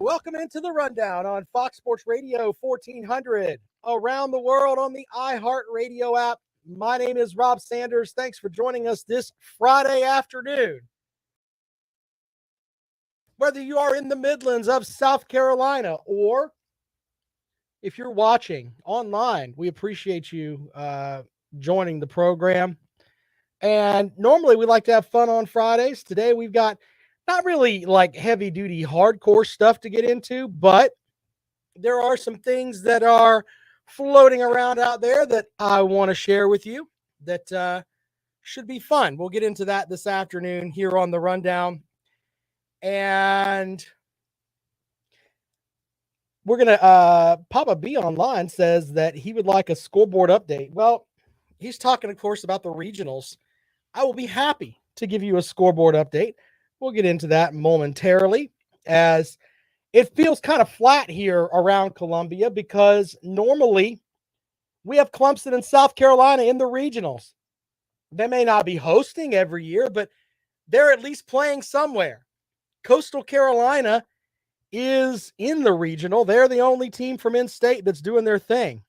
Welcome into the rundown on Fox Sports Radio 1400 around the world on the iHeartRadio app. My name is Rob Sanders. Thanks for joining us this Friday afternoon. Whether you are in the Midlands of South Carolina or if you're watching online, we appreciate you joining the program. And normally we like to have fun on Fridays. Today we've got not really like heavy duty hardcore stuff to get into, but there are some things that are floating around out there that I want to share with you that should be fun. We'll get into that this afternoon here on the rundown. And we're going to, Papa B online says that he would like a scoreboard update. Well, he's talking, of course, about the regionals. I will be happy to give you a scoreboard update. We'll get into that momentarily, as it feels kind of flat here around Columbia because normally we have Clemson and South Carolina in the regionals. They may not be hosting every year, but they're at least playing somewhere. Coastal Carolina is in the regional. They're the only team from in-state that's doing their thing.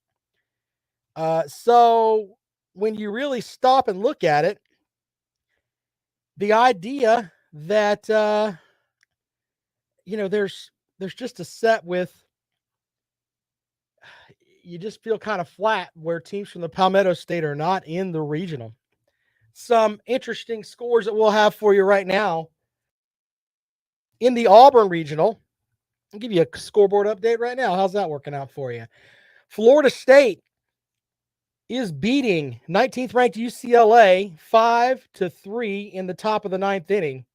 So when you really stop and look at it, the idea that, there's just a set with, you just feel kind of flat where teams from the Palmetto State are not in the regional. Some interesting scores that we'll have for you right now. In the Auburn regional, I'll give you a scoreboard update right now. How's that working out for you? Florida State is beating 19th ranked UCLA 5-3 in the top of the ninth inning.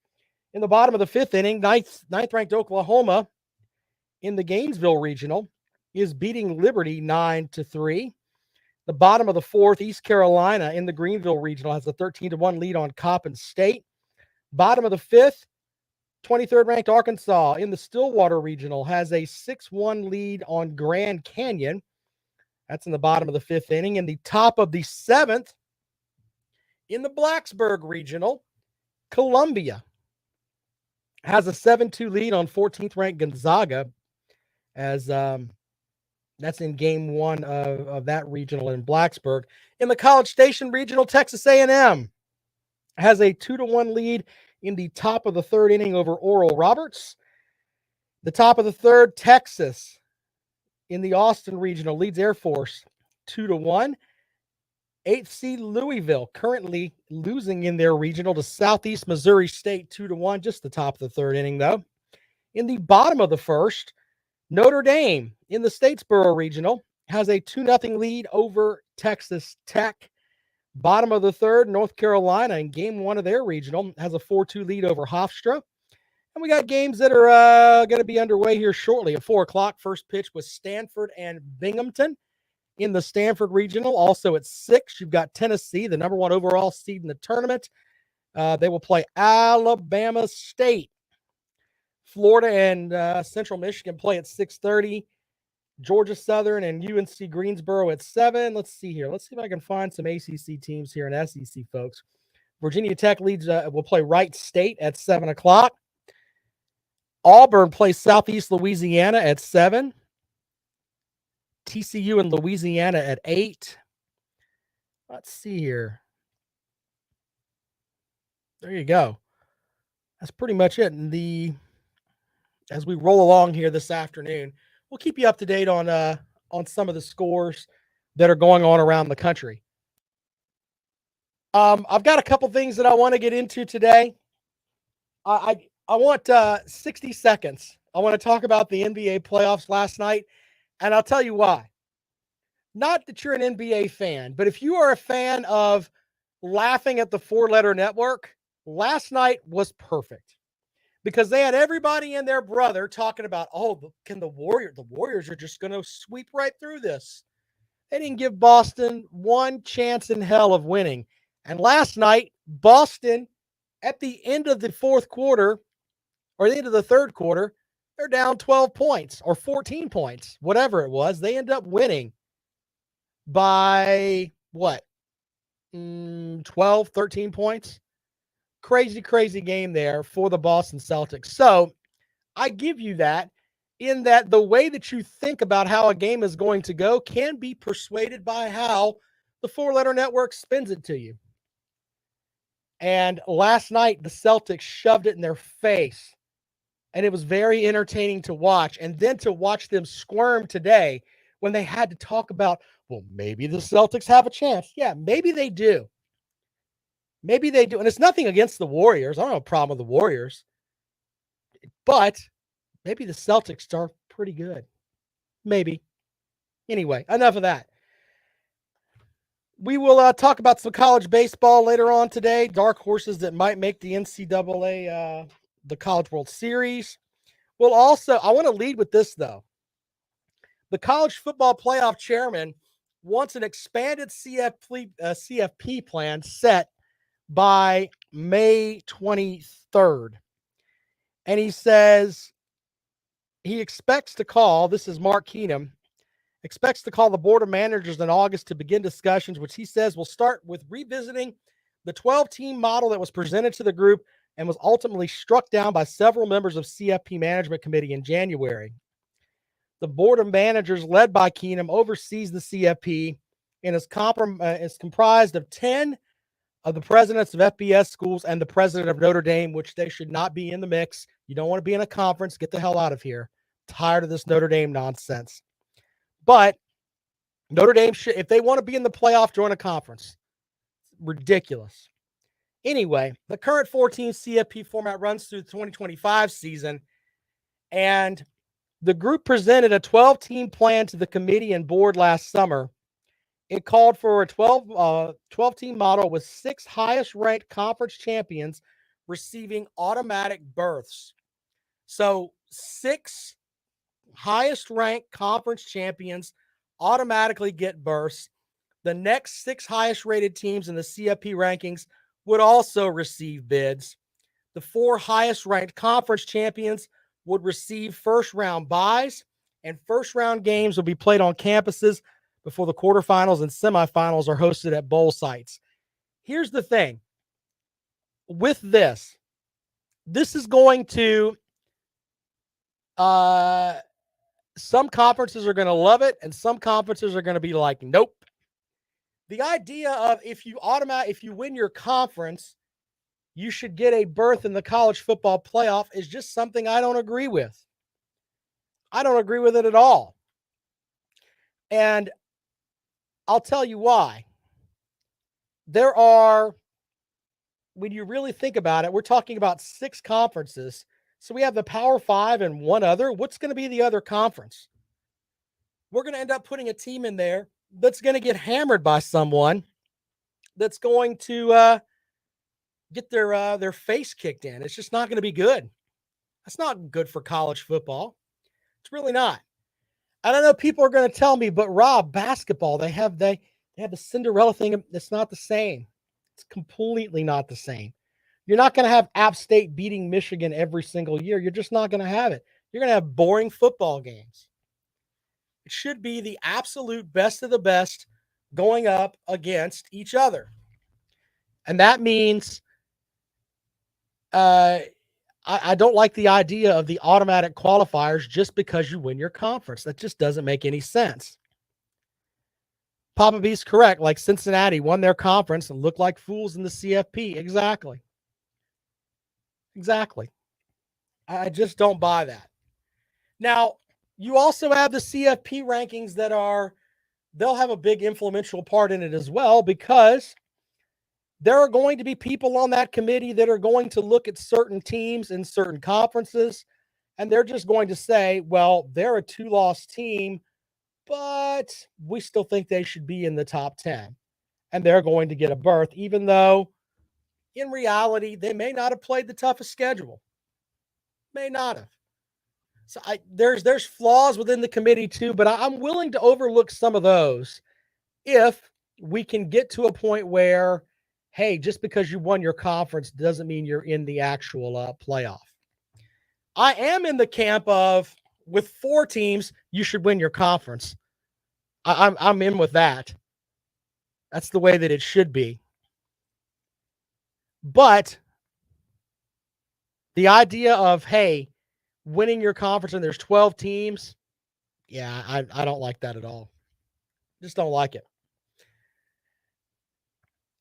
In the bottom of the fifth inning, ninth ranked Oklahoma in the Gainesville regional is beating Liberty 9-3. The bottom of the fourth, East Carolina in the Greenville regional has a 13-1 lead on Coppin State. Bottom of the fifth, 23rd ranked Arkansas in the Stillwater regional has a 6-1 lead on Grand Canyon. That's in the bottom of the fifth inning. In the top of the seventh, in the Blacksburg regional, Columbia has a 7-2 lead on 14th ranked Gonzaga, as that's in game one of that regional in Blacksburg. In the College Station regional, Texas A&M has a 2-1 lead in the top of the third inning over Oral Roberts. The top of the third, Texas in the Austin regional leads Air Force 2-1. 8th seed Louisville currently losing in their regional to Southeast Missouri State 2-1, just the top of the third inning though. In the bottom of the first, Notre Dame in the Statesboro regional has a 2-0 lead over Texas Tech. Bottom of the third, North Carolina in game one of their regional has a 4-2 lead over Hofstra. And we got games that are going to be underway here shortly. At 4 o'clock, first pitch was Stanford and Binghamton in the Stanford regional. Also at 6, you've got Tennessee, the number 1 overall seed in the tournament. They will play Alabama State. Florida and Central Michigan play at 6:30. Georgia Southern and UNC Greensboro at 7. Let's see here. Let's see if I can find some ACC teams here and SEC folks. Virginia Tech will play Wright State at 7 o'clock. Auburn plays Southeast Louisiana at 7. TCU and Louisiana at 8. Let's see here. There you go. That's pretty much it. And as we roll along here this afternoon, we'll keep you up to date on some of the scores that are going on around the country. I've got a couple things that I want to get into today. I want 60 seconds. I want to talk about the NBA playoffs last night, and I'll tell you why. Not that you're an NBA fan, but if you are a fan of laughing at the four-letter network, last night was perfect because they had everybody and their brother talking about, can the Warriors are just going to sweep right through this. They didn't give Boston one chance in hell of winning. And last night, Boston, at the end of the fourth quarter, or the end of the third quarter, they're down 12 points or 14 points, whatever it was. They end up winning by what? 12, 13 points. Crazy, crazy game there for the Boston Celtics. So I give you that in that the way that you think about how a game is going to go can be persuaded by how the four-letter network spins it to you. And last night, the Celtics shoved it in their face, and it was very entertaining to watch. And then to watch them squirm today when they had to talk about, well, maybe the Celtics have a chance. Yeah, maybe they do. Maybe they do. And it's nothing against the Warriors. I don't have a problem with the Warriors. But maybe the Celtics are pretty good. Maybe. Anyway, enough of that. We will talk about some college baseball later on today. Dark horses that might make the NCAA, the College World Series. We'll also, I want to lead with this, though. The College Football Playoff chairman wants an expanded CFP plan set by May 23rd. And he says he expects to call, this is Mark Keenum, expects to call the board of managers in August to begin discussions, which he says will start with revisiting the 12-team model that was presented to the group and was ultimately struck down by several members of CFP Management Committee in January. The board of managers led by Keenum oversees the CFP and is comprised of 10 of the presidents of FBS schools and the president of Notre Dame, which they should not be in the mix. You don't want to be in a conference. Get the hell out of here. Tired of this Notre Dame nonsense. But Notre Dame should, if they want to be in the playoff, join a conference. Ridiculous. Anyway, the current 14 CFP format runs through the 2025 season, and the group presented a 12-team plan to the committee and board last summer. It called for a 12-team model with 6 highest-ranked conference champions receiving automatic berths. So 6 highest-ranked conference champions automatically get berths. The next 6 highest-rated teams in the CFP rankings would also receive bids. The 4 highest-ranked conference champions would receive first-round buys, and first-round games will be played on campuses before the quarterfinals and semifinals are hosted at bowl sites. Here's the thing. With this is going to some conferences are going to love it, and some conferences are going to be like, nope. The idea of if you win your conference, you should get a berth in the college football playoff is just something I don't agree with. I don't agree with it at all. And I'll tell you why. There are, when you really think about it, we're talking about 6 conferences. So we have the Power 5 and one other. What's going to be the other conference? We're going to end up putting a team in there that's going to get hammered by someone that's going to get their face kicked in. It's just not going to be good. That's not good for college football. It's really not. I don't know. People are going to tell me, but Rob, basketball, they have the Cinderella thing. It's not the same. It's completely not the same. You're not going to have App State beating Michigan every single year. You're just not going to have it. You're going to have boring football games. It should be the absolute best of the best going up against each other. And that means I don't like the idea of the automatic qualifiers just because you win your conference. That just doesn't make any sense. Papa B's correct. Like Cincinnati won their conference and looked like fools in the CFP. Exactly. I just don't buy that. Now, you also have the CFP rankings they'll have a big influential part in it as well, because there are going to be people on that committee that are going to look at certain teams in certain conferences, and they're just going to say, well, they're a 2-loss team, but we still think they should be in the top 10. And they're going to get a berth, even though in reality, they may not have played the toughest schedule. May not have. So there's flaws within the committee too, but I'm willing to overlook some of those if we can get to a point where, hey, just because you won your conference doesn't mean you're in the actual playoff. I am in the camp of, with 4 teams, you should win your conference. I'm in with that. That's the way that it should be. But the idea of, hey, winning your conference and there's 12 teams, yeah, I don't like that at all. Just don't like it.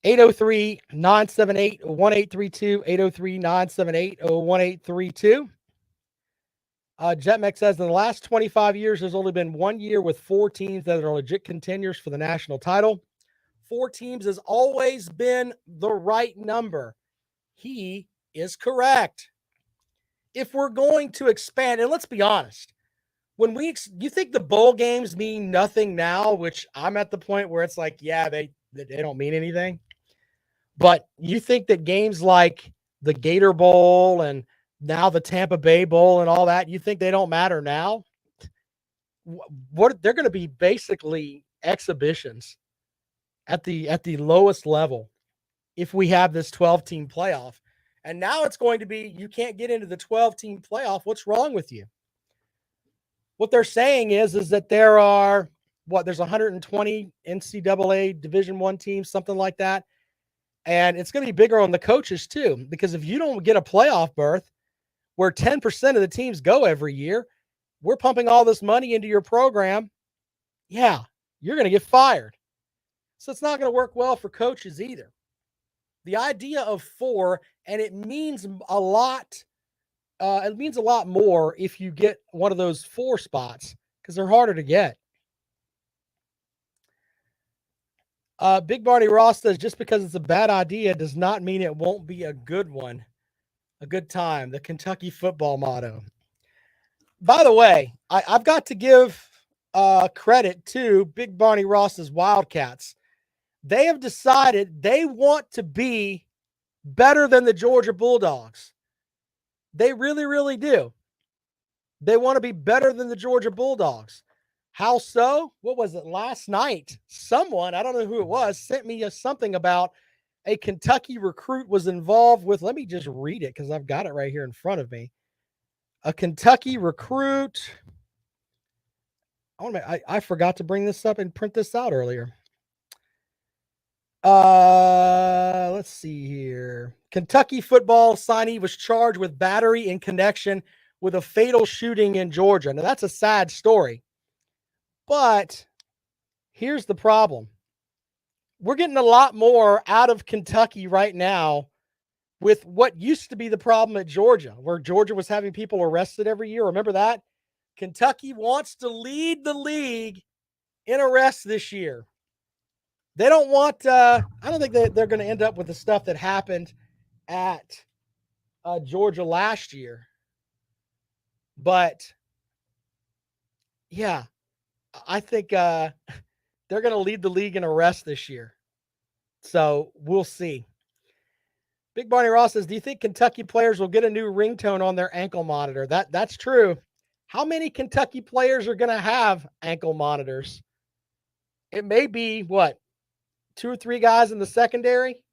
803-978-1832, 803-978-1832. Jetmex says in the last 25 years, there's only been 1 year with 4 teams that are legit contenders for the national title. 4 teams has always been the right number. He is correct. If we're going to expand, and let's be honest, when you think the bowl games mean nothing now, which I'm at the point where it's like, yeah, they don't mean anything. But you think that games like the Gator Bowl and now the Tampa Bay Bowl and all that, you think they don't matter now? What they're going to be basically exhibitions at the lowest level if we have this 12-team playoff. And now it's going to be, you can't get into the 12-team playoff. What's wrong with you? What they're saying is that there are, there's 120 NCAA Division I teams, something like that. And it's going to be bigger on the coaches too, because if you don't get a playoff berth where 10% of the teams go every year, we're pumping all this money into your program. Yeah, you're going to get fired. So it's not going to work well for coaches either. The idea of 4, and it means a lot. It means a lot more if you get one of those 4 spots because they're harder to get. Big Barney Ross says just because it's a bad idea does not mean it won't be a good one. A good time. The Kentucky football motto. By the way, I've got to give credit to Big Barney Ross's Wildcats. They have decided they want to be better than the Georgia Bulldogs. They really, really do. They want to be better than the Georgia Bulldogs. How so? What was it last night? Someone, I don't know who it was, sent me something about a Kentucky recruit was involved with, let me just read it because I've got it right here in front of me. A Kentucky recruit. I forgot to bring this up and print this out earlier. Let's see here. Kentucky football signee was charged with battery in connection with a fatal shooting in Georgia. Now, that's a sad story. But here's the problem. We're getting a lot more out of Kentucky right now with what used to be the problem at Georgia, where Georgia was having people arrested every year. Remember that? Kentucky wants to lead the league in arrests this year. They don't want, I don't think they're going to end up with the stuff that happened at Georgia last year. But, yeah, I think they're going to lead the league in arrests this year. So we'll see. Big Barney Ross says, do you think Kentucky players will get a new ringtone on their ankle monitor? That's true. How many Kentucky players are going to have ankle monitors? It may be, 2 or 3 guys in the secondary?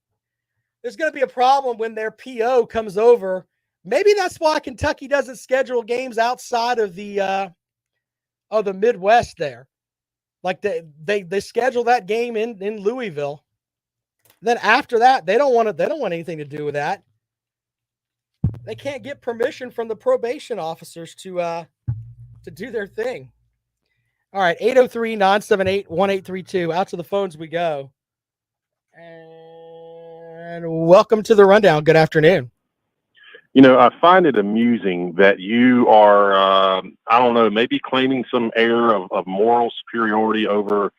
There's going to be a problem when their PO comes over. Maybe that's why Kentucky doesn't schedule games outside of the Midwest there. Like they schedule that game in Louisville. Then after that, they don't want anything to do with that. They can't get permission from the probation officers to do their thing. All right, 803-978-1832. Out to the phones we go. And welcome to the Rundown. Good afternoon. I find it amusing that you are, I don't know, maybe claiming some air of moral superiority over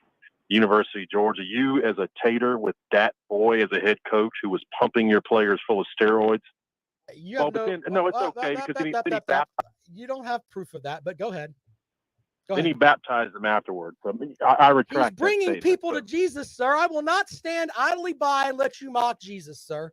University of Georgia. You as a tater with Dat Boy as a head coach who was pumping your players full of steroids. You have it's okay because then he you don't have proof of that, but go ahead. Then he baptized them afterwards. So I retract. He's bringing people to Jesus, sir. I will not stand idly by and let you mock Jesus, sir.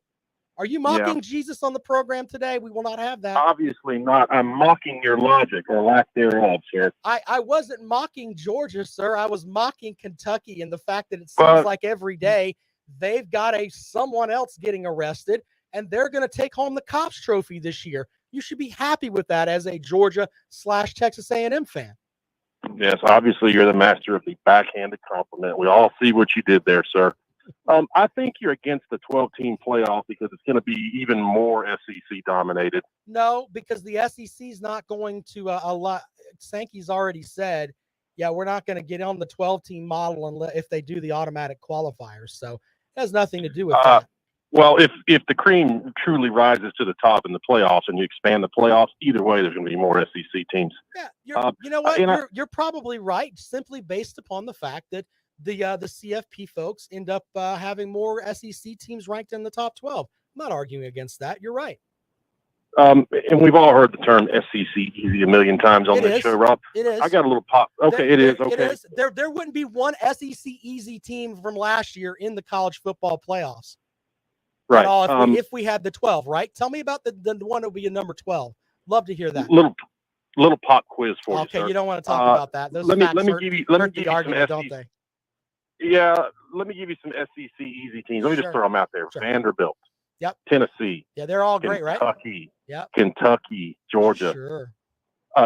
Are you mocking Jesus on the program today? We will not have that. Obviously not. I'm mocking your logic or lack thereof, sir. I wasn't mocking Georgia, sir. I was mocking Kentucky and the fact that it seems like every day they've got someone else getting arrested and they're going to take home the Cops Trophy this year. You should be happy with that as a Georgia/Texas A&M fan. Yes, obviously you're the master of the backhanded compliment. We all see what you did there, sir. I think you're against the 12-team playoff because it's going to be even more SEC dominated. No, because the SEC is not going to a lot. Sankey's already said, yeah, we're not going to get on the 12-team model unless if they do the automatic qualifiers. So it has nothing to do with that. Well, if the cream truly rises to the top in the playoffs and you expand the playoffs, either way, there's going to be more SEC teams. Yeah, you know what? You're probably right, simply based upon the fact that the CFP folks end up having more SEC teams ranked in the top 12. I'm not arguing against that. You're right. And we've all heard the term SEC easy a million times on this show, Rob. It is. I got a little pop. Okay, it is. Okay. It is. There wouldn't be one SEC easy team from last year in the college football playoffs. Right. At all, if we had the 12, right? Tell me about the one that would be a number 12. Love to hear that. Little pop quiz for you, okay, sir. you don't want to talk about that. Those let me hurt, give you the argument, some don't they? Yeah, let me give you some SEC easy teams. Let me just throw them out there. Sure. Vanderbilt. Yep. Tennessee. Yeah, they're all great, right? Kentucky. Yep. Kentucky, Georgia. Sure.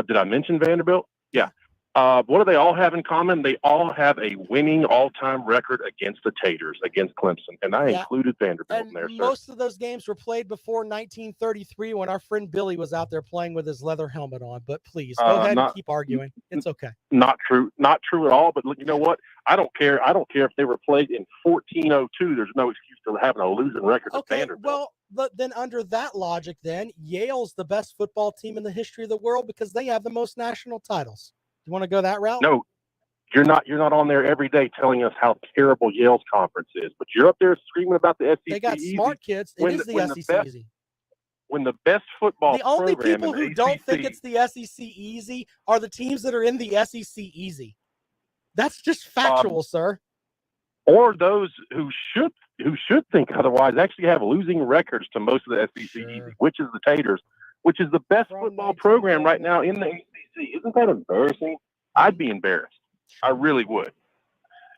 Did I mention Vanderbilt? Yeah. What do they all have in common? They all have a winning all-time record against the Taters, against Clemson, and I included Vanderbilt in there, sir. Most of those games were played before 1933 when our friend Billy was out there playing with his leather helmet on. But please, go ahead and keep arguing. It's okay. Not true at all. But look, you know what? I don't care if they were played in 1402. There's no excuse for having a losing record at Vanderbilt. Well, but then under that logic, then Yale's the best football team in the history of the world because they have the most national titles. You want to go that route? No, you're not on there every day telling us how terrible Yale's conference is, but you're up there screaming about the SEC. They got smart kids. It is the SEC easy. When the best football the only program people who ACC, don't think it's the SEC easy are the teams that are in the SEC easy. That's just factual, sir. Or those who should think otherwise actually have losing records to most of the SEC easy, which is the Taters, which is the best football program right now in the ACC. Isn't that embarrassing? I'd be embarrassed. I really would.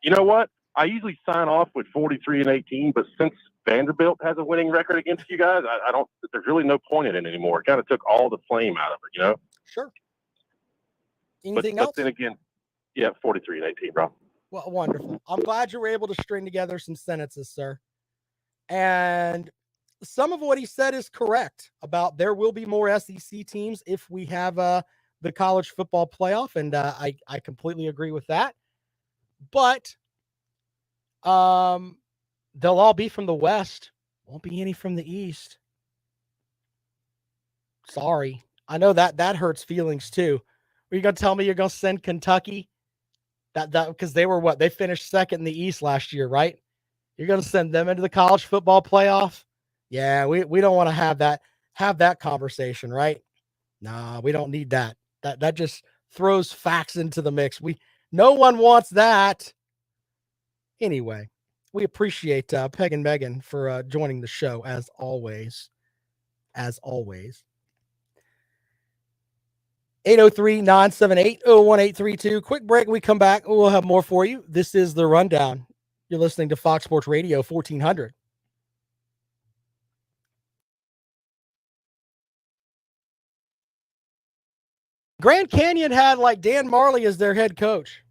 You know what? I usually sign off with 43-18, but since Vanderbilt has a winning record against you guys, I don't. There's really no point in it anymore. It kind of took all the flame out of it, you know. Sure. Anything else? But then again, yeah, 43-18, bro. Well, wonderful. I'm glad you were able to string together some sentences, sir. And some of what he said is correct about there will be more SEC teams if we have the college football playoff, and I completely agree with that. But they'll all be from the West. Won't be any from the East. Sorry. I know that hurts feelings too. Are you going to tell me you're going to send Kentucky? That because they were they finished second in the East last year, right? You're going to send them into the college football playoff? Yeah, we don't want to have that conversation, right? Nah, we don't need that. That just throws facts into the mix. No one wants that. Anyway, we appreciate Peg and Megan for joining the show as always. As always. 803-978-01832. Quick break. We come back. We'll have more for you. This is The Rundown. You're listening to Fox Sports Radio 1400. Grand Canyon had like Dan Marley as their head coach.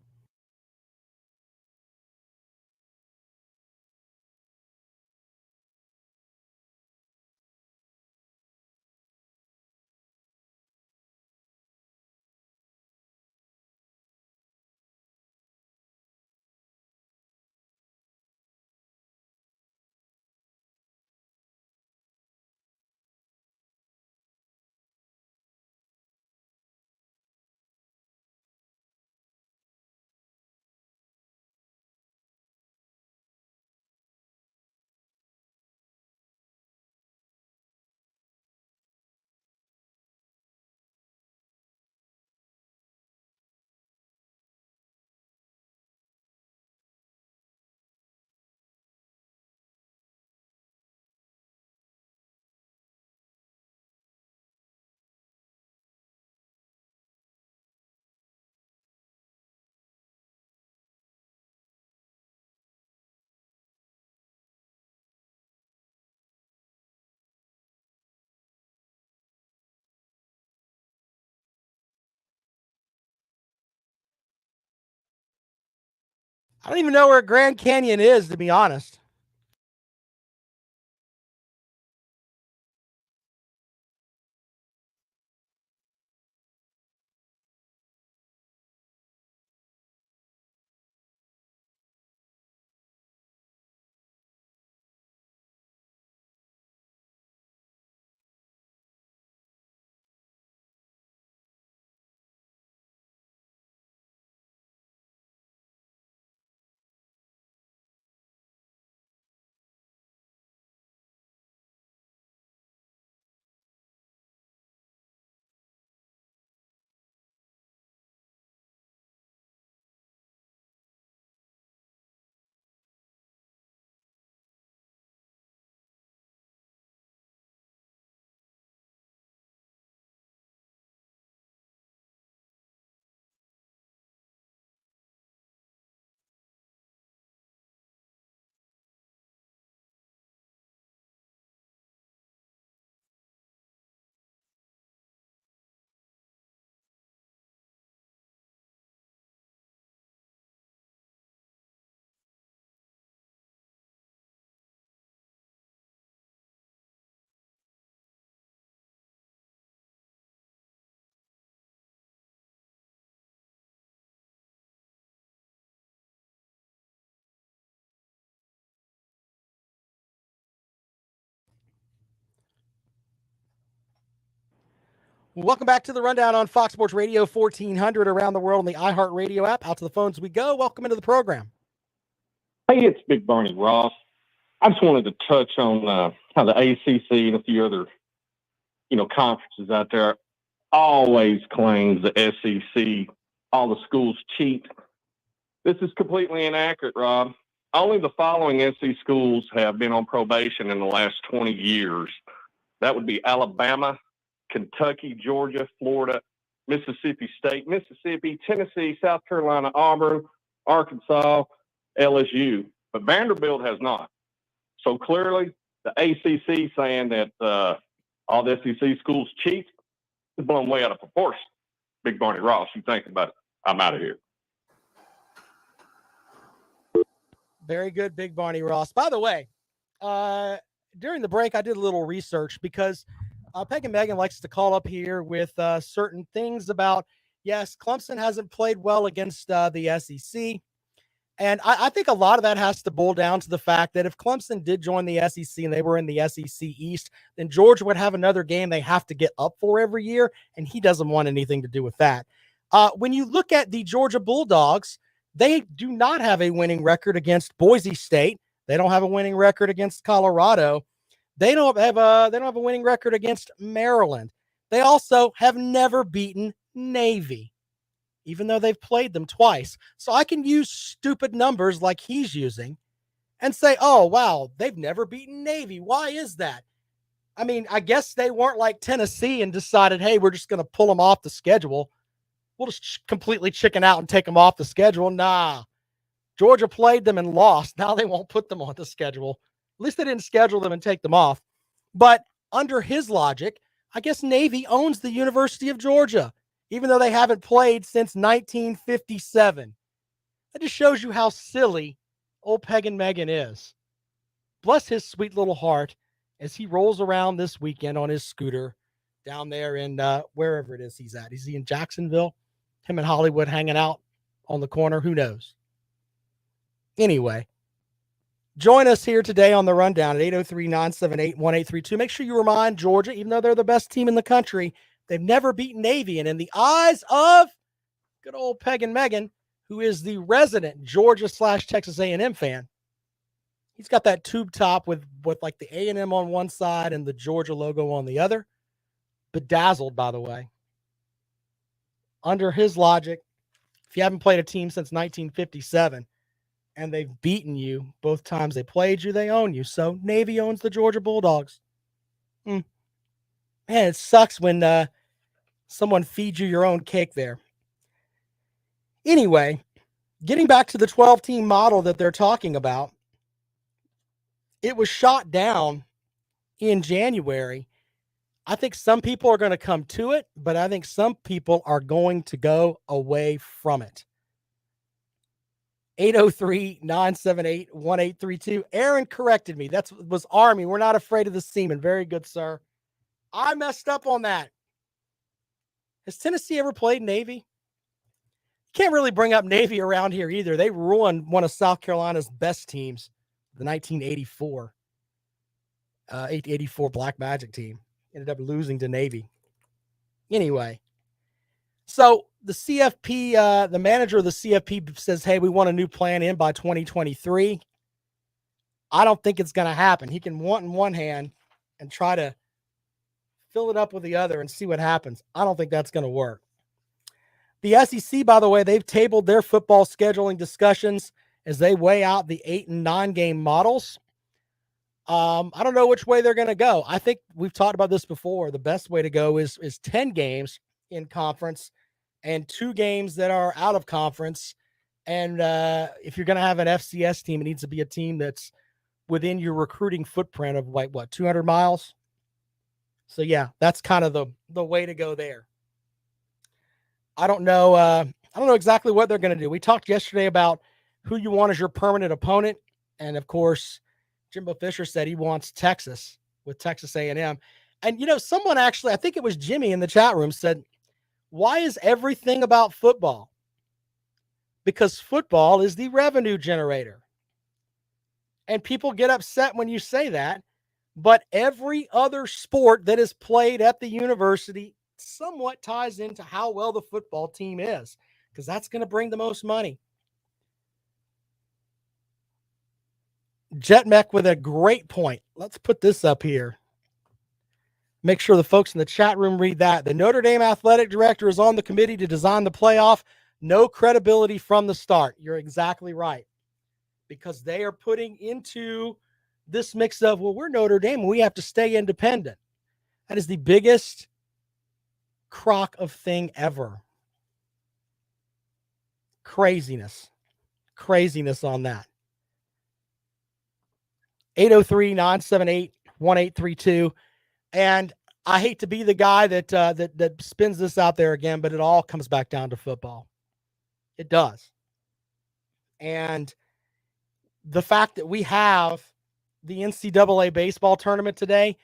I don't even know where Grand Canyon is, to be honest. Welcome back to the Rundown on Fox Sports Radio 1400 around the world on the iHeartRadio app. Out to the phones we go. Welcome into the program. Hey, it's Big Barney Ross. I just wanted to touch on how the ACC and a few other, conferences out there always claims the SEC, all the schools cheat. This is completely inaccurate, Rob. Only the following SEC schools have been on probation in the last 20 years. That would be Alabama, Kentucky, Georgia, Florida, Mississippi State, Mississippi, Tennessee, South Carolina, Auburn, Arkansas, LSU. But Vanderbilt has not. So clearly, the ACC saying that all the SEC schools cheat is blown way out of proportion. Big Barney Ross, you think about it. I'm out of here. Very good, Big Barney Ross. By the way, during the break, I did a little research because Peg and Megan likes to call up here with certain things about, yes, Clemson hasn't played well against the SEC. And I think a lot of that has to boil down to the fact that if Clemson did join the SEC and they were in the SEC East, then Georgia would have another game they have to get up for every year, and he doesn't want anything to do with that. When you look at the Georgia Bulldogs, they do not have a winning record against Boise State. They don't have a winning record against Colorado. They don't have a winning record against Maryland. They also have never beaten Navy, even though they've played them twice. So I can use stupid numbers like he's using and say, oh, wow, they've never beaten Navy. Why is that? I mean, I guess they weren't like Tennessee and decided, hey, we're just going to pull them off the schedule. We'll just completely chicken out and take them off the schedule. Nah, Georgia played them and lost. Now they won't put them on the schedule. At least they didn't schedule them and take them off. But under his logic, I guess Navy owns the University of Georgia, even though they haven't played since 1957. That just shows you how silly old Peg and Megan is. Bless his sweet little heart as he rolls around this weekend on his scooter down there in wherever it is he's at. Is he in Jacksonville? Him and Hollywood hanging out on the corner? Who knows? Anyway, join us here today on the Rundown at 803-978-1832. Make sure you remind Georgia, even though they're the best team in the country, they've never beaten Navy. And in the eyes of good old Peg and Megan, who is the resident Georgia/Texas A&M fan, he's got that tube top with like the A&M on one side and the Georgia logo on the other. Bedazzled, by the way. Under his logic, if you haven't played a team since 1957 and they've beaten you both times they played you, they own you. So Navy owns the Georgia Bulldogs. Man, it sucks when someone feeds you your own cake there. Anyway, getting back to the 12-team model that they're talking about, it was shot down in January. I think some people are going to come to it, but I think some people are going to go away from it. 803-978-1832. Aaron corrected me. That was Army. We're not afraid of the seamen. Very good, sir. I messed up on that. Has Tennessee ever played Navy? Can't really bring up Navy around here either. They ruined one of South Carolina's best teams, the 1984 Black Magic team. Ended up losing to Navy. Anyway, so the CFP, the manager of the CFP says, hey, we want a new plan in by 2023. I don't think it's going to happen. He can want in one hand and try to fill it up with the other and see what happens. I don't think that's going to work. The SEC, by the way, they've tabled their football scheduling discussions as they weigh out the 8 and 9 game models. I don't know which way they're going to go. I think we've talked about this before. The best way to go is 10 games in conference and 2 games that are out of conference. And if you're going to have an FCS team, it needs to be a team that's within your recruiting footprint of 200 miles. So yeah, that's kind of the way to go there. I don't know exactly what they're going to do. We talked yesterday about who you want as your permanent opponent. And of course, Jimbo Fisher said he wants Texas with Texas A&M. And, someone actually, I think it was Jimmy in the chat room, said, why is everything about football? Because football is the revenue generator. And people get upset when you say that. But every other sport that is played at the university somewhat ties into how well the football team is, because that's going to bring the most money. Jetmech with a great point. Let's put this up here. Make sure the folks in the chat room read that. The Notre Dame athletic director is on the committee to design the playoff. No credibility from the start. You're exactly right. Because they are putting into this mix of, well, we're Notre Dame and we have to stay independent. That is the biggest crock of thing ever. Craziness on that. 803-978-1832. And I hate to be the guy that spins this out there again, but it all comes back down to football. It does. And the fact that we have the NCAA baseball tournament today,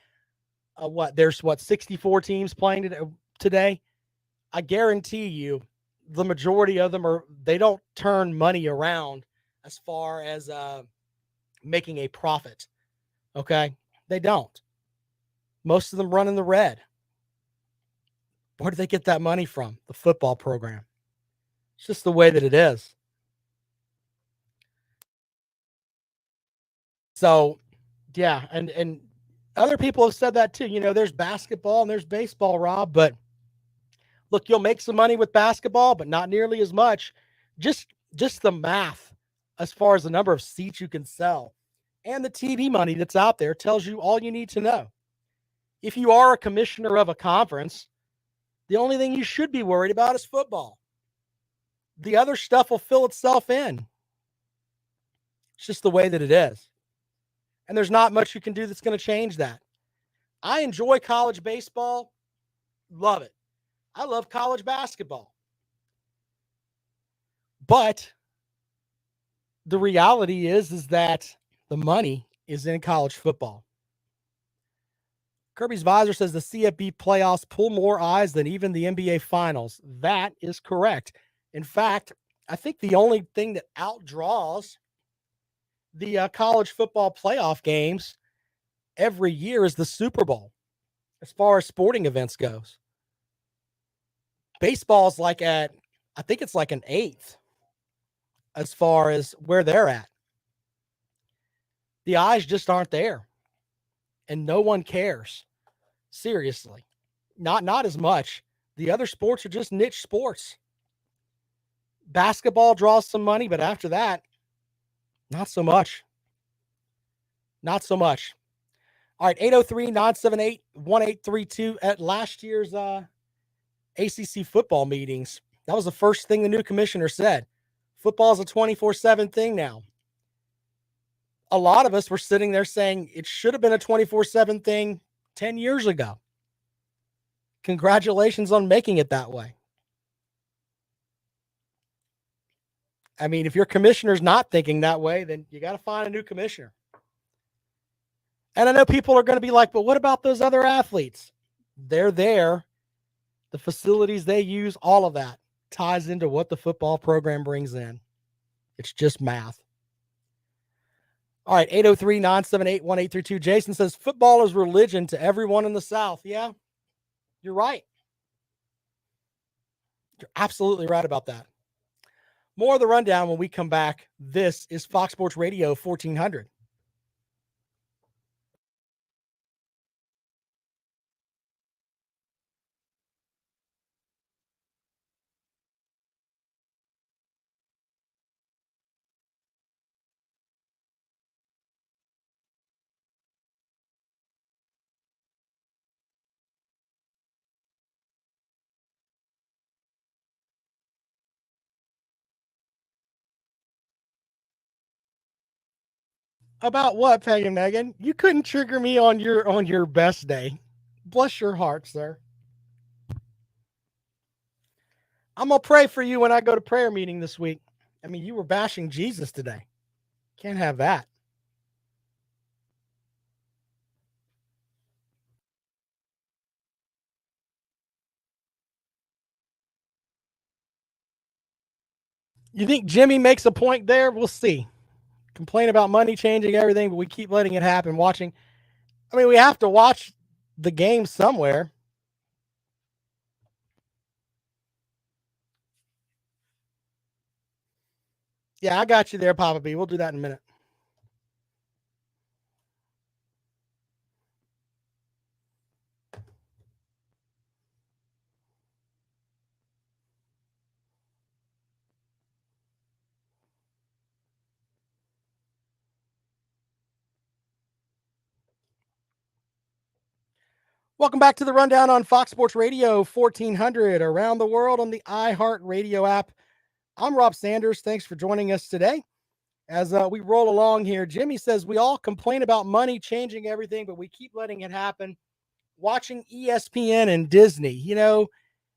there's 64 teams playing today. I guarantee you the majority of them they don't turn money around as far as making a profit. Okay? They don't. Most of them run in the red. Where do they get that money from? The football program. It's just the way that it is. So, yeah, and other people have said that too. You know, there's basketball and there's baseball, Rob, but look, you'll make some money with basketball, but not nearly as much. Just the math as far as the number of seats you can sell and the TV money that's out there tells you all you need to know. If you are a commissioner of a conference, the only thing you should be worried about is football. The other stuff will fill itself in. It's just the way that it is. And there's not much you can do that's going to change that. I enjoy college baseball. Love it. I love college basketball. But the reality is that the money is in college football. Kirby's Visor says the CFP playoffs pull more eyes than even the NBA finals. That is correct. In fact, I think the only thing that outdraws the college football playoff games every year is the Super Bowl, as far as sporting events goes. Baseball's I think it's like an eighth as far as where they're at. The eyes just aren't there. And no one cares. Seriously. Not as much. The other sports are just niche sports. Basketball draws some money, but after that, not so much. Not so much. All right, 803-978-1832 at last year's ACC football meetings. That was the first thing the new commissioner said. Football is a 24/7 thing now. A lot of us were sitting there saying it should have been a 24/7 thing 10 years ago. Congratulations on making it that way. I mean, if your commissioner's not thinking that way, then you got to find a new commissioner. And I know people are going to be like, but what about those other athletes? They're there. The facilities they use, all of that ties into what the football program brings in. It's just math. All right, 803-978-1832. Jason says, football is religion to everyone in the South. Yeah, you're right. You're absolutely right about that. More of the rundown when we come back. This is Fox Sports Radio 1400. About what, Peg and Megan? You couldn't trigger me on your best day. Bless your heart, sir. I'm going to pray for you when I go to prayer meeting this week. I mean, you were bashing Jesus today. Can't have that. You think Jimmy makes a point there? We'll see. Complain about money changing everything, but we keep letting it happen. We have to watch the game somewhere. Yeah, I got you there, Papa B. We'll do that in a minute. Welcome back to the Rundown on Fox Sports Radio 1400 around the world on the iHeartRadio app. I'm Rob Sanders. Thanks for joining us today. As we roll along here, Jimmy says we all complain about money changing everything, but we keep letting it happen. Watching ESPN and Disney,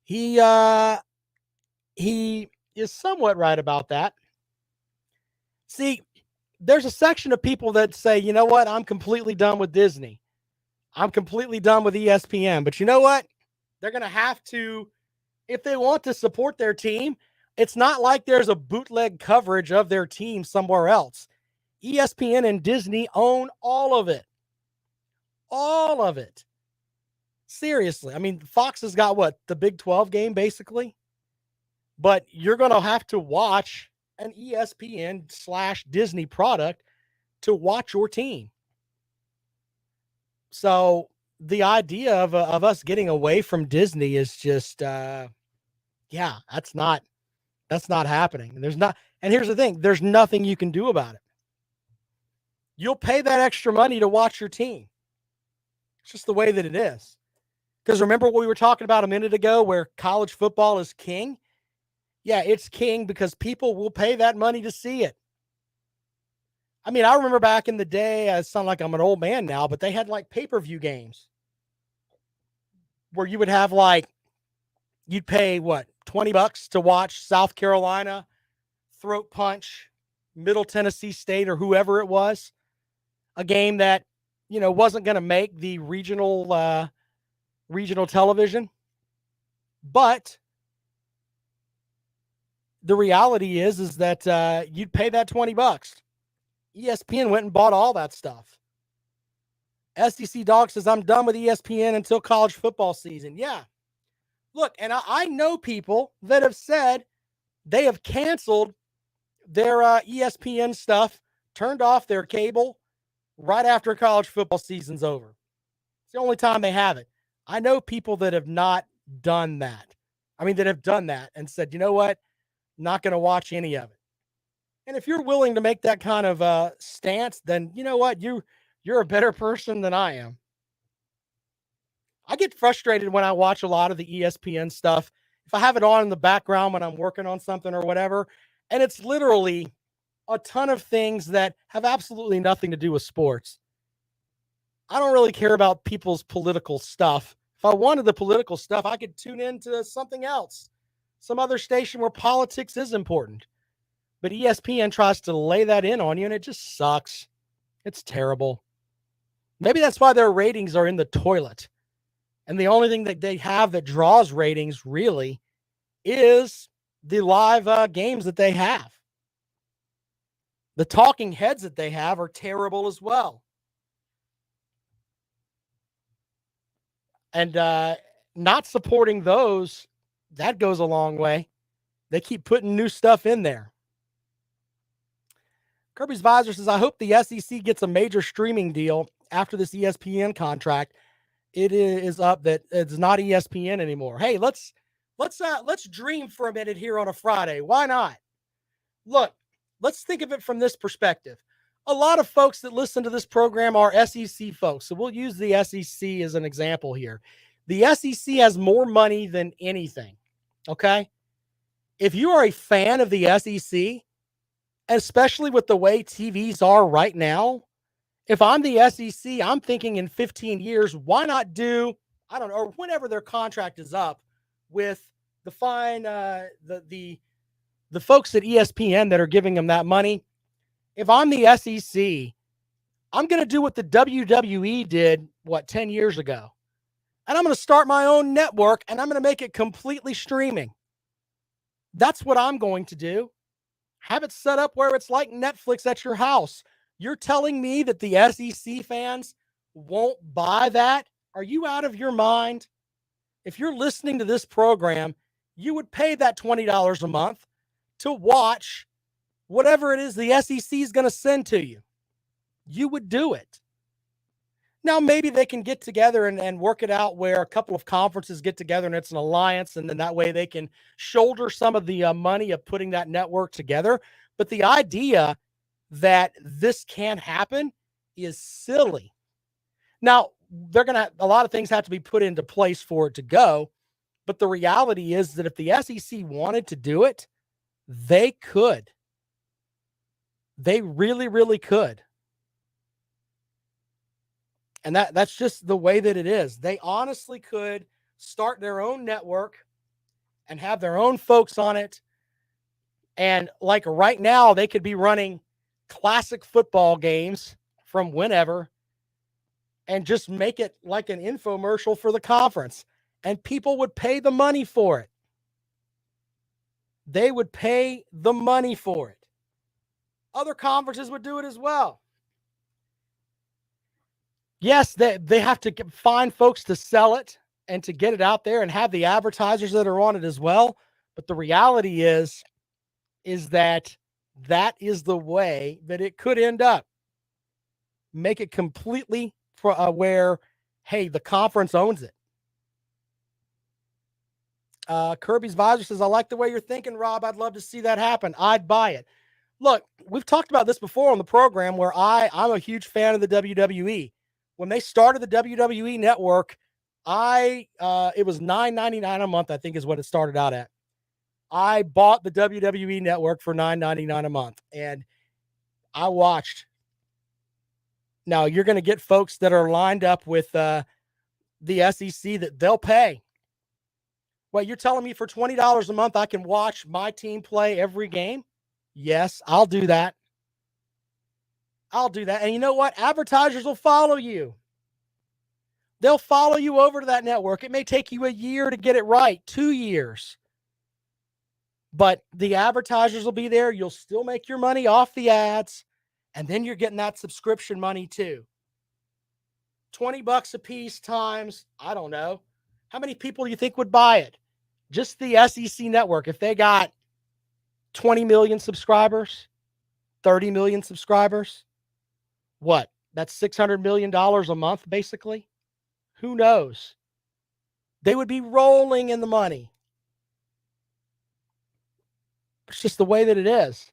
he is somewhat right about that. See, there's a section of people that say, you know what, I'm completely done with Disney. I'm completely done with ESPN. But you know what? They're going to have to, if they want to support their team, it's not like there's a bootleg coverage of their team somewhere else. ESPN and Disney own all of it. All of it. Seriously. I mean, Fox has got what? The Big 12 game, basically. But you're going to have to watch an ESPN/Disney product to watch your team. So the idea of us getting away from Disney is just, that's not happening. And here's the thing, there's nothing you can do about it. You'll pay that extra money to watch your team. It's just the way that it is. Because remember what we were talking about a minute ago where college football is king? Yeah, it's king because people will pay that money to see it. I mean, I remember back in the day, I sound like I'm an old man now, but they had like pay-per-view games where you would have you'd pay what, $20 to watch South Carolina throat punch Middle Tennessee State or whoever it was, a game that, wasn't going to make the regional television. But the reality is that you'd pay that $20. ESPN went and bought all that stuff. SEC Dog says, I'm done with ESPN until college football season. Yeah. Look, and I know people that have said they have canceled their ESPN stuff, turned off their cable right after college football season's over. It's the only time they have it. I know people that have not done that. That have done that and said, you know what? Not going to watch any of it. And if you're willing to make that kind of stance, then you know what? You're a better person than I am. I get frustrated when I watch a lot of the ESPN stuff. If I have it on in the background when I'm working on something or whatever, and it's literally a ton of things that have absolutely nothing to do with sports. I don't really care about people's political stuff. If I wanted the political stuff, I could tune into something else, some other station where politics is important. But ESPN tries to lay that in on you, and it just sucks. It's terrible. Maybe that's why their ratings are in the toilet. And the only thing that they have that draws ratings really is the live games that they have. The talking heads that they have are terrible as well. And not supporting those, that goes a long way. They keep putting new stuff in there. Kirby's Visor says, I hope the SEC gets a major streaming deal after this ESPN contract. It is up that it's not ESPN anymore. Hey, let's dream for a minute here on a Friday. Why not? Look, let's think of it from this perspective. A lot of folks that listen to this program are SEC folks. So we'll use the SEC as an example here. The SEC has more money than anything. Okay. If you are a fan of the SEC, especially with the way TVs are right now, if I'm the SEC, I'm thinking in 15 years, why not do, I don't know, or whenever their contract is up with the the folks at ESPN that are giving them that money. If I'm the SEC, I'm going to do what the WWE did, 10 years ago. And I'm going to start my own network and I'm going to make it completely streaming. That's what I'm going to do. Have it set up where it's like Netflix at your house. You're telling me that the SEC fans won't buy that? Are you out of your mind? If you're listening to this program, you would pay that $20 a month to watch whatever it is the SEC is going to send to you, you would do it. Now, maybe they can get together and work it out where a couple of conferences get together and it's an alliance, and then that way they can shoulder some of the money of putting that network together. But the idea that this can happen is silly. Now, a lot of things have to be put into place for it to go. But the reality is that if the SEC wanted to do it, they could. They really, really could. And that's just the way that it is. They honestly could start their own network and have their own folks on it. And like right now, they could be running classic football games from whenever and just make it like an infomercial for the conference. And people would pay the money for it. They would pay the money for it. Other conferences would do it as well. Yes, they have to find folks to sell it and to get it out there and have the advertisers that are on it as well. But the reality is that is the way that it could end up. Make it completely where, hey, the conference owns it. Kirby's Visor says, I like the way you're thinking, Rob. I'd love to see that happen. I'd buy it. Look, we've talked about this before on the program where I'm a huge fan of the WWE. When they started the WWE network, it was $9.99 a month, I think is what it started out at. I bought the WWE network for $9.99 a month, and I watched. Now, you're going to get folks that are lined up with the SEC that they'll pay. Well, you're telling me for $20 a month I can watch my team play every game? Yes, I'll do that. I'll do that. And you know what? Advertisers will follow you. They'll follow you over to that network. It may take you a year to get it right, 2 years. But the advertisers will be there. You'll still make your money off the ads. And then you're getting that subscription money too. $20 a piece times, I don't know. How many people do you think would buy it? Just the SEC network. If they got 20 million subscribers, 30 million subscribers, what? That's $600 million a month, basically. Who knows? They would be rolling in the money. It's just the way that it is.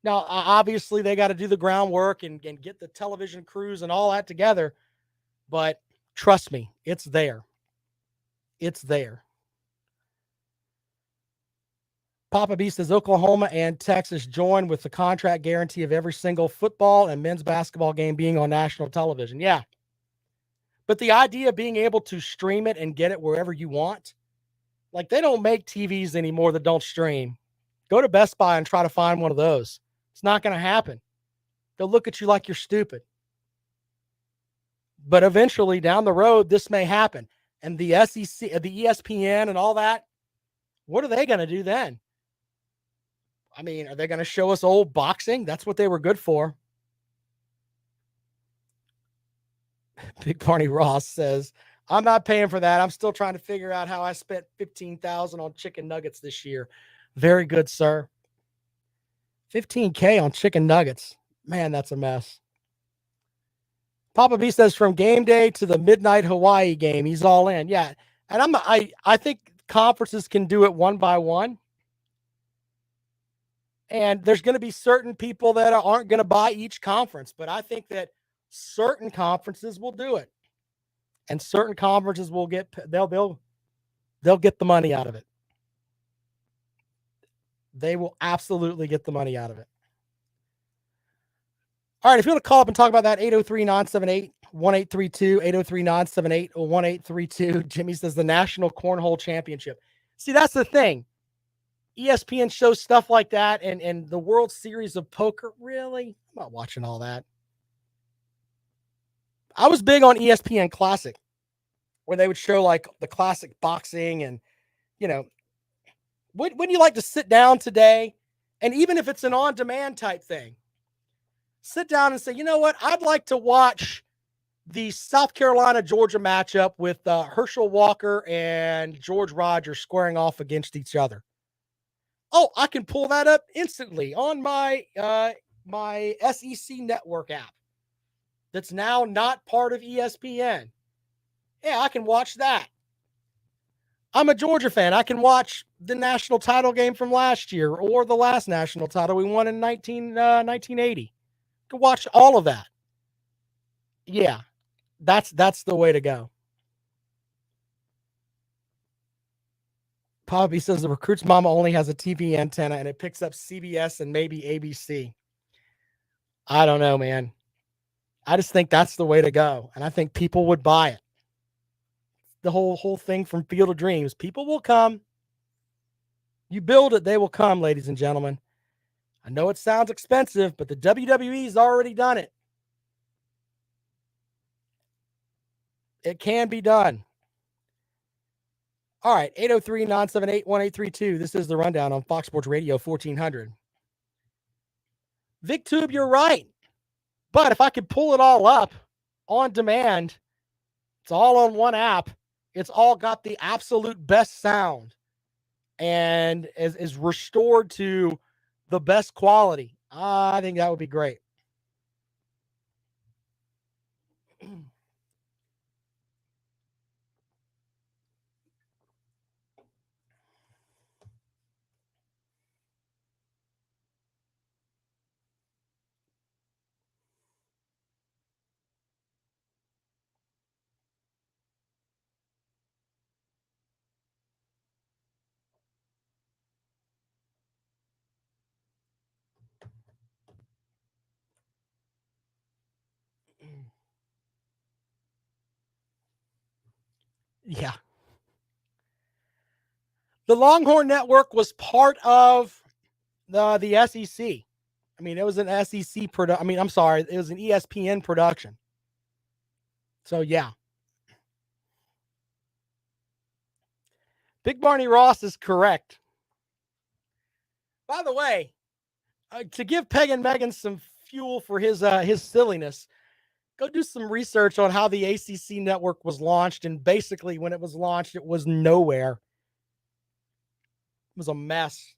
Now, obviously, they got to do the groundwork and get the television crews and all that together. But trust me, it's there. It's there. Papa B says Oklahoma and Texas join with the contract guarantee of every single football and men's basketball game being on national television. Yeah. But the idea of being able to stream it and get it wherever you want, like they don't make TVs anymore that don't stream. Go to Best Buy and try to find one of those. It's not going to happen. They'll look at you like you're stupid. But eventually down the road, this may happen. And the SEC, the ESPN and all that, what are they going to do then? I mean, are they going to show us old boxing? That's what they were good for. Big Barney Ross says, I'm not paying for that. I'm still trying to figure out how I spent $15,000 on chicken nuggets this year. Very good, sir. $15K on chicken nuggets. Man, that's a mess. Papa B says from game day to the midnight Hawaii game, he's all in. Yeah. And I think conferences can do it one by one. And there's going to be certain people that aren't going to buy each conference, but I think that certain conferences will do it. And certain conferences will they'll get the money out of it. They will absolutely get the money out of it. All right, if you want to call up and talk about that, 803-978-1832, 803-978-1832. Jimmy says the National Cornhole Championship. See, that's the thing. ESPN shows stuff like that and the World Series of Poker. Really? I'm not watching all that. I was big on ESPN Classic, where they would show like the classic boxing and, you know, wouldn't you like to sit down today? And even if it's an on-demand type thing, sit down and say, you know what? I'd like to watch the South Carolina-Georgia matchup with Herschel Walker and George Rogers squaring off against each other. Oh, I can pull that up instantly on my my SEC network app. That's now not part of ESPN. Yeah, I can watch that. I'm a Georgia fan. I can watch the national title game from last year or the last national title we won in 1980. I can watch all of that. Yeah, that's the way to go. Poppy says the recruit's mama only has a TV antenna and it picks up CBS and maybe ABC. I don't know, man. I just think that's the way to go, and I think people would buy it. The whole thing from Field of Dreams. People will come. You build it, they will come, ladies and gentlemen. I know it sounds expensive, but the WWE's already done it. It can be done. All right, 803-978-1832. This is the Rundown on Fox Sports Radio 1400. VicTube, you're right. But if I could pull it all up on demand, it's all on one app. It's all got the absolute best sound and is restored to the best quality. I think that would be great. Yeah. The Longhorn Network was part of the SEC. I mean, it was an SEC production. I mean, I'm sorry, it was an ESPN production. So, yeah. Big Barney Ross is correct. By the way, to give Peg and Megan some fuel for his silliness, go do some research on how the ACC network was launched. And basically, when it was launched, it was nowhere. It was a mess.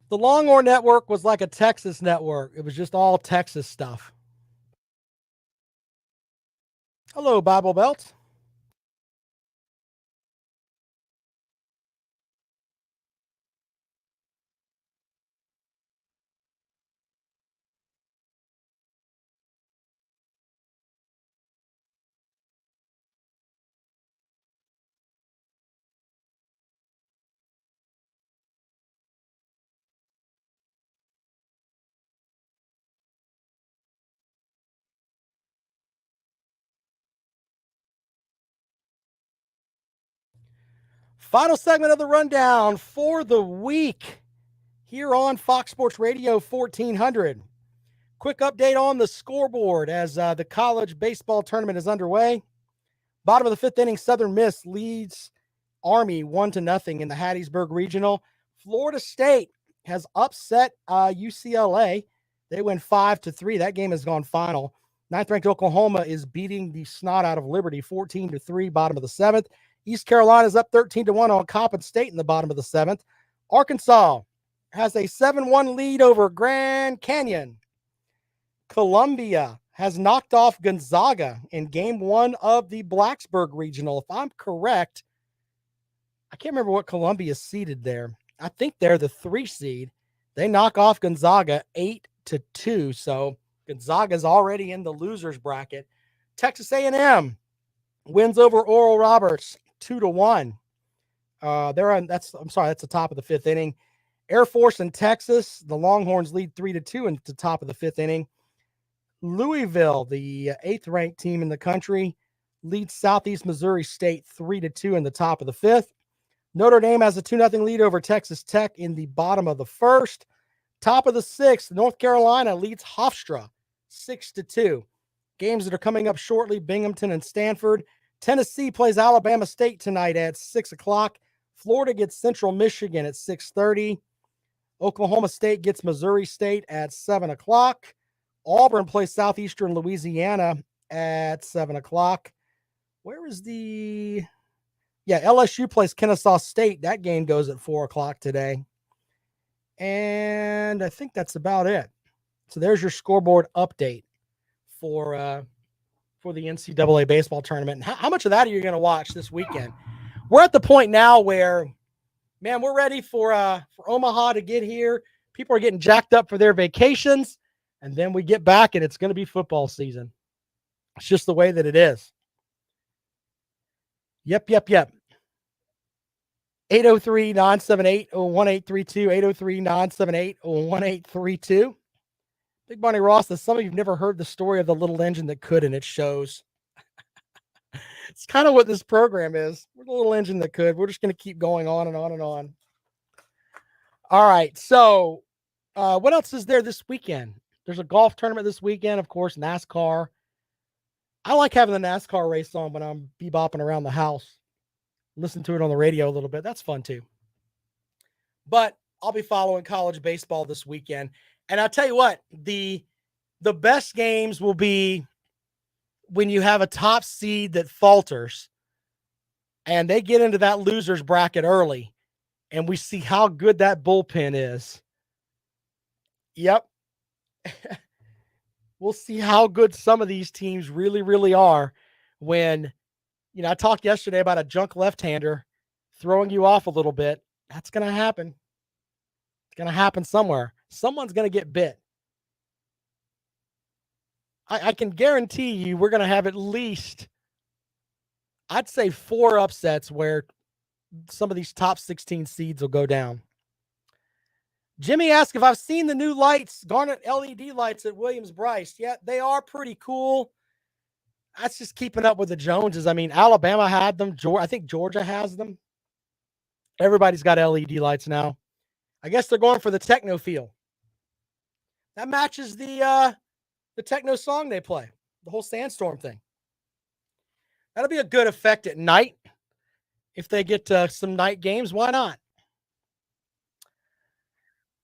The Longhorn Network was like a Texas network. It was just all Texas stuff. Hello, Bible Belt. Final segment of the rundown for the week here on Fox Sports Radio 1400. Quick update on the scoreboard as the college baseball tournament is underway. Bottom of the fifth inning, Southern Miss leads Army 1-0 in the Hattiesburg Regional. Florida State has upset UCLA. They win 5-3. That game has gone final. Ninth-ranked Oklahoma is beating the snot out of Liberty 14-3, bottom of the seventh. East Carolina is up 13-1 on Coppin State in the bottom of the seventh. Arkansas has a 7-1 lead over Grand Canyon. Columbia has knocked off Gonzaga in game one of the Blacksburg Regional. If I'm correct, I can't remember what Columbia seeded there. I think they're the 3 seed. They knock off Gonzaga 8-2. So Gonzaga's already in the losers bracket. Texas A&M wins over Oral Roberts 2-1. That's the top of the fifth inning. Air Force and Texas, the Longhorns lead 3-2 in the top of the fifth inning. Louisville, the 8th ranked team in the country, leads Southeast Missouri State 3-2 in the top of the fifth. Notre Dame has a 2-0 lead over Texas Tech in the bottom of the first. Top of the sixth, North Carolina leads Hofstra 6-2. games that are coming up shortly, Binghamton and Stanford. Tennessee plays Alabama State tonight at 6 o'clock. Florida gets Central Michigan at 6:30. Oklahoma State gets Missouri State at 7 o'clock. Auburn plays Southeastern Louisiana at 7 o'clock. Where is the... Yeah, LSU plays Kennesaw State. That game goes at 4 o'clock today. And I think that's about it. So there's your scoreboard update for the NCAA baseball tournament. And how much of that are you going to watch this weekend? We're at the point now where, man, we're ready for Omaha to get here. People are getting jacked up for their vacations, and then we get back and it's going to be football season. It's just the way that it is. Yep. 803-978-1832, 803-978-1832. Big Bonnie Ross says, some of you've never heard the story of the little engine that could, and it shows. It's kind of what this program is. We're the little engine that could. We're just going to keep going on and on and on. All right. So what else is there this weekend? There's a golf tournament this weekend, of course, NASCAR. I like having the NASCAR race on when I'm bebopping around the house. Listen to it on the radio a little bit. That's fun too. But I'll be following college baseball this weekend. And I'll tell you what, the best games will be when you have a top seed that falters and they get into that loser's bracket early and we see how good that bullpen is. Yep. We'll see how good some of these teams really, really are when, I talked yesterday about a junk left-hander throwing you off a little bit. That's going to happen. It's going to happen somewhere. Someone's going to get bit. I can guarantee you we're going to have at least, I'd say 4 upsets where some of these top 16 seeds will go down. Jimmy asked if I've seen the new lights, Garnet LED lights at Williams-Brice. Yeah, they are pretty cool. That's just keeping up with the Joneses. I mean, Alabama had them. I think Georgia has them. Everybody's got LED lights now. I guess they're going for the techno feel. That matches the techno song they play, the whole Sandstorm thing. That'll be a good effect at night. If they get some night games, why not?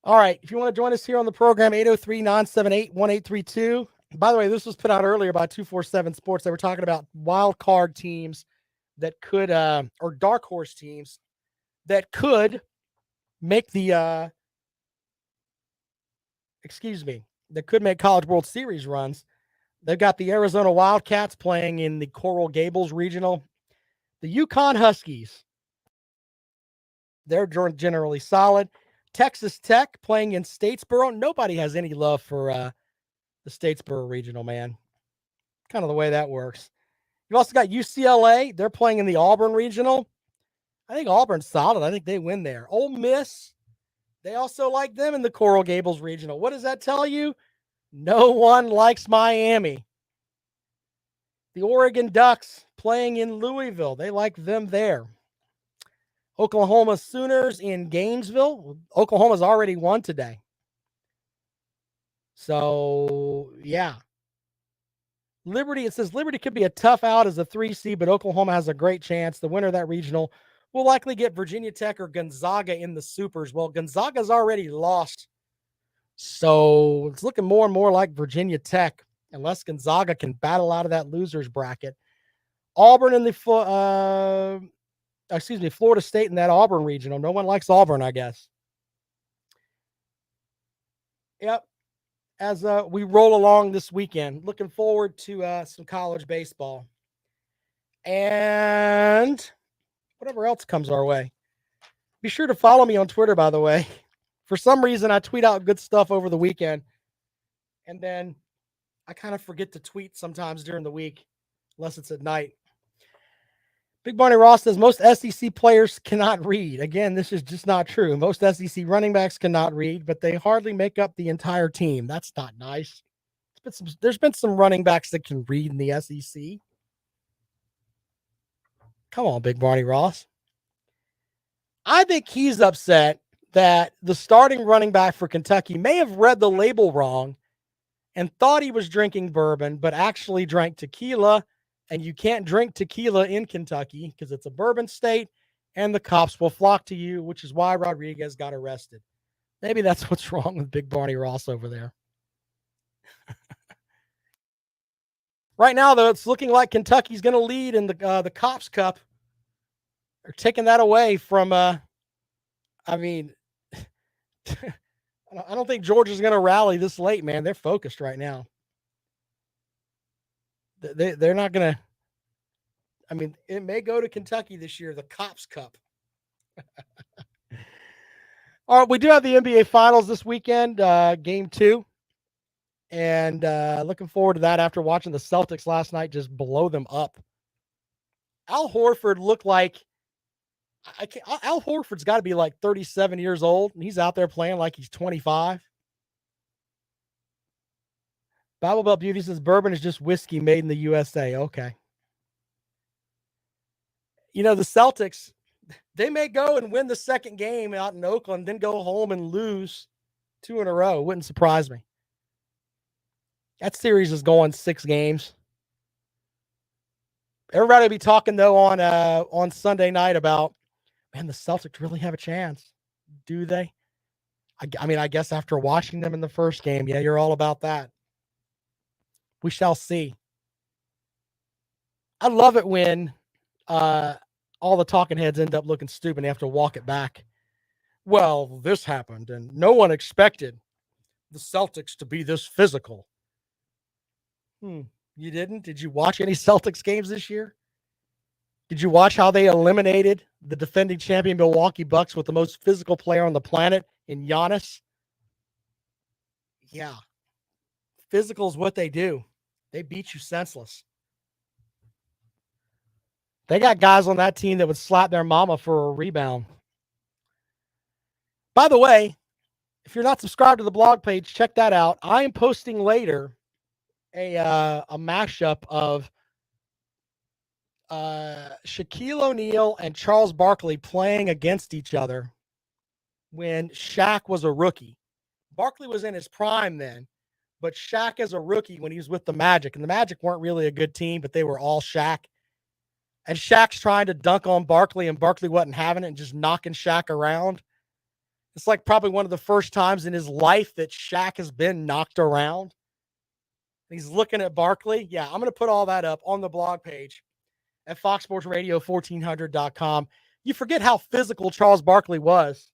All right. If you want to join us here on the program, 803-978-1832. By the way, this was put out earlier by 247 Sports. They were talking about wild card teams that could, or dark horse teams that could make that could make College World Series runs. They've got the Arizona Wildcats playing in the Coral Gables Regional. The Yukon Huskies, they're generally solid. Texas Tech playing in Statesboro. Nobody has any love for the Statesboro Regional, man. Kind of the way that works. You've also got UCLA. They're playing in the Auburn Regional. I think Auburn's solid. I think they win there. Ole Miss, they also like them in the Coral Gables Regional. What does that tell you? No one likes Miami. The Oregon Ducks playing in Louisville. They like them there. Oklahoma Sooners in Gainesville. Oklahoma's already won today. So, yeah. Liberty, it says Liberty could be a tough out as a 3 seed, but Oklahoma has a great chance. The winner of that regional will likely get Virginia Tech or Gonzaga in the Supers. Well, Gonzaga's already lost. So it's looking more and more like Virginia Tech, unless Gonzaga can battle out of that loser's bracket. Auburn in the Florida State in that Auburn regional. No one likes Auburn, I guess. Yep. As we roll along this weekend, looking forward to some college baseball. And whatever else comes our way. Be sure to follow me on Twitter, by the way. For some reason, I tweet out good stuff over the weekend. And then I kind of forget to tweet sometimes during the week, unless it's at night. Big Barney Ross says most SEC players cannot read. Again, this is just not true. Most SEC running backs cannot read, but they hardly make up the entire team. That's not nice. There's been some running backs that can read in the SEC. Come on, Big Barney Ross. I think he's upset that the starting running back for Kentucky may have read the label wrong and thought he was drinking bourbon, but actually drank tequila. And you can't drink tequila in Kentucky because it's a bourbon state and the cops will flock to you, which is why Rodriguez got arrested. Maybe that's what's wrong with Big Barney Ross over there. Right now, though, it's looking like Kentucky's going to lead in the Cops Cup. They're taking that away from, I don't think Georgia's going to rally this late, man. They're focused right now. They're not going to. It may go to Kentucky this year, the Cops Cup. All right, we do have the NBA Finals this weekend, Game 2. And looking forward to that after watching the Celtics last night just blow them up. Al Horford looked like Al Horford's got to be like 37 years old, and he's out there playing like he's 25. Bible Belt Beauty says bourbon is just whiskey made in the USA. Okay. The Celtics, they may go and win the second game out in Oakland, then go home and lose 2 in a row. Wouldn't surprise me. That series is going 6 games. Everybody will be talking, though, on Sunday night about, man, the Celtics really have a chance. Do they? I guess after watching them in the first game, yeah, you're all about that. We shall see. I love it when all the talking heads end up looking stupid and they have to walk it back. Well, this happened, and no one expected the Celtics to be this physical. You didn't? Did you watch any Celtics games this year? Did you watch how they eliminated the defending champion Milwaukee Bucks with the most physical player on the planet in Giannis? Yeah. Physical is what they do. They beat you senseless. They got guys on that team that would slap their mama for a rebound. By the way, if you're not subscribed to the blog page, check that out. I am posting later a mashup of Shaquille O'Neal and Charles Barkley playing against each other when Shaq was a rookie. Barkley was in his prime then, but Shaq as a rookie when he was with the Magic. And the Magic weren't really a good team, but they were all Shaq. And Shaq's trying to dunk on Barkley, and Barkley wasn't having it and just knocking Shaq around. It's like probably one of the first times in his life that Shaq has been knocked around. He's looking at Barkley. Yeah, I'm going to put all that up on the blog page at foxsportsradio1400.com. You forget how physical Charles Barkley was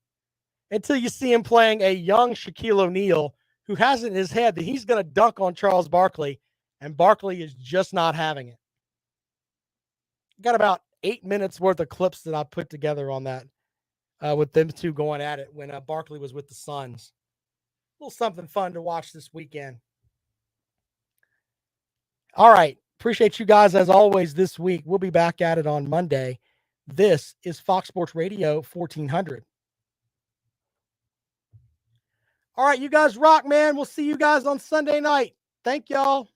until you see him playing a young Shaquille O'Neal who has it in his head that he's going to dunk on Charles Barkley, and Barkley is just not having it. Got about 8 minutes worth of clips that I put together on that with them two going at it when Barkley was with the Suns. A little something fun to watch this weekend. All right. Appreciate you guys as always this week. We'll be back at it on Monday. This is Fox Sports Radio 1400. All right, you guys rock, man. We'll see you guys on Sunday night. Thank y'all.